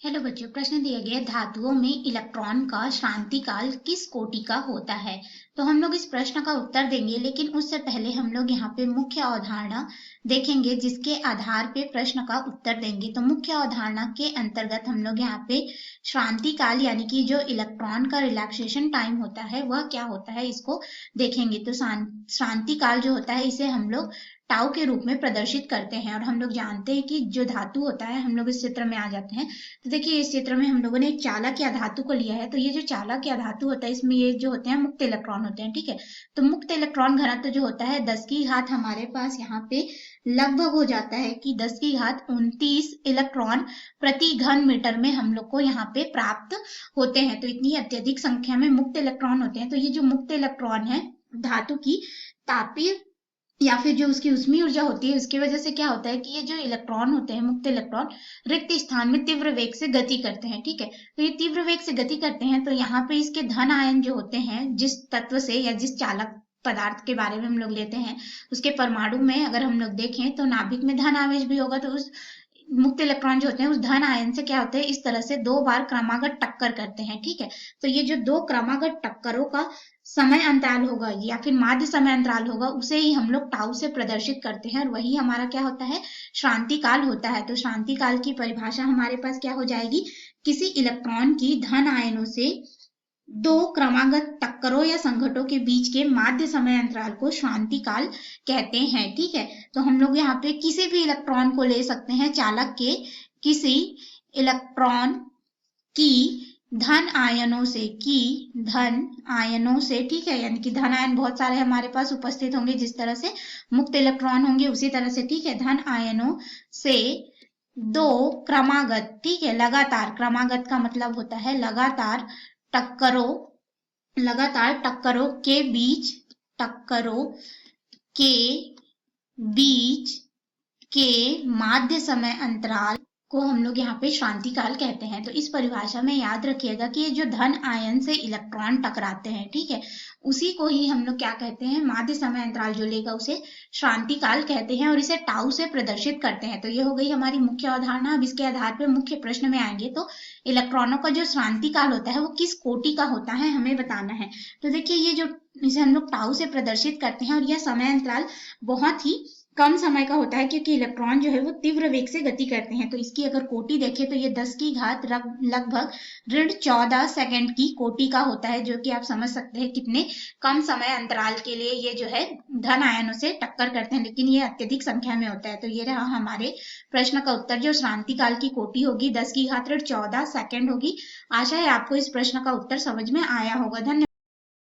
Hello बच्चों, प्रश्न दिया गया धातुओं में इलेक्ट्रॉन का शांति काल किस कोटि का होता है। तो हम लोग इस प्रश्न का उत्तर देंगे, लेकिन उससे पहले हम लोग यहाँ पे मुख्य अवधारणा देखेंगे जिसके आधार पे प्रश्न का उत्तर देंगे। तो मुख्य अवधारणा के अंतर्गत हम लोग यहाँ पे शांति काल यानी कि जो इलेक्ट्रॉन का रिलैक्सेशन टाइम होता है वह क्या होता है इसको देखेंगे। तो शांति काल जो होता है इसे हम लोग टाउ के रूप में प्रदर्शित करते हैं। और हम लोग जानते हैं कि जो धातु होता है, हम लोग इस चित्र में आ जाते हैं। तो देखिए, इस चित्र में हम लोगों ने एक चालक या धातु को लिया है। तो ये जो चालक या धातु होता है इसमें ये जो होते हैं मुक्त इलेक्ट्रॉन होते हैं, ठीक है। तो मुक्त इलेक्ट्रॉन घनत्व जो होता है 10 की घात हमारे पास यहाँ पे लगभग हो जाता है कि 10 की घात 29 इलेक्ट्रॉन प्रति घन मीटर में हम लोग को यहाँ पे प्राप्त होते हैं। तो इतनी अत्यधिक संख्या में मुक्त इलेक्ट्रॉन होते हैं। तो ये जो मुक्त इलेक्ट्रॉन है धातु की तापीय या फिर जो उसकी उष्मीय ऊर्जा होती है उसकी वजह से क्या होता है कि ये जो इलेक्ट्रॉन होते हैं मुक्त इलेक्ट्रॉन रिक्त स्थान में तीव्र वेग से गति करते हैं, ठीक है। तो ये तीव्र वेग से गति करते हैं तो यहाँ पे इसके धन आयन जो होते हैं जिस तत्व से या जिस चालक पदार्थ के बारे में हम लोग लेते हैं उसके परमाणु में अगर हम लोग देखें तो नाभिक में धन आवेश भी होगा। तो उस मुक्त इलेक्ट्रॉन जो होते हैं उस धन आयन से क्या होते हैं, इस तरह से 2 बार क्रमागत टक्कर करते हैं, ठीक है। तो ये जो 2 क्रमागत टक्करों का समय अंतराल होगा या फिर माध्य समय अंतराल होगा उसे ही हम लोग टाउ से प्रदर्शित करते हैं और वही हमारा क्या होता है, शांति काल होता है। तो शांति काल की परिभाषा हमारे पास क्या हो जाएगी, किसी इलेक्ट्रॉन की धन आयनों से 2 क्रमागत टक्करों या संघटों के बीच के माध्य समय अंतराल को शांति काल कहते हैं, ठीक है। तो हम लोग यहाँ पे किसी भी इलेक्ट्रॉन को ले सकते हैं, चालक के किसी इलेक्ट्रॉन की धन आयनों से, ठीक है, यानी कि धन आयन बहुत सारे हमारे पास उपस्थित होंगे जिस तरह से मुक्त इलेक्ट्रॉन होंगे उसी तरह से, ठीक है। धन आयनों से 2 क्रमागत, ठीक है, लगातार, क्रमागत का मतलब होता है लगातार टक्करों के बीच के माध्य समय अंतराल को हम लोग यहाँ पे शांति काल कहते हैं। तो इस परिभाषा में याद रखिएगा कि ये जो धन आयन से इलेक्ट्रॉन टकराते हैं, ठीक है, उसी को ही हम लोग क्या कहते हैं, माध्य समय अंतराल जो लेगा उसे शांति काल कहते हैं और इसे टाउ से प्रदर्शित करते हैं। तो ये हो गई हमारी मुख्य अवधारणा। अब इसके आधार पर मुख्य प्रश्न में आएंगे। तो इलेक्ट्रॉनों का जो शांति काल होता है वो किस कोटि का होता है हमें बताना है। तो देखिए, ये जो इसे हम लोग टाउ से प्रदर्शित करते हैं और यह समय अंतराल बहुत ही कम समय का होता है क्योंकि इलेक्ट्रॉन जो है वो तीव्र वेग से गति करते हैं। तो इसकी अगर कोटि देखें तो ये 10 की घात लगभग ऋण 14 सेकंड की कोटि का होता है, जो कि आप समझ सकते हैं कितने कम समय अंतराल के लिए ये जो है धन आयनों से टक्कर करते हैं, लेकिन ये अत्यधिक संख्या में होता है। तो ये रहा हमारे प्रश्न का उत्तर। जो शांति काल की कोटि होगी 10 की घात ऋण 14 सेकंड होगी। आशा है आपको इस प्रश्न का उत्तर समझ में आया होगा। धन्यवाद।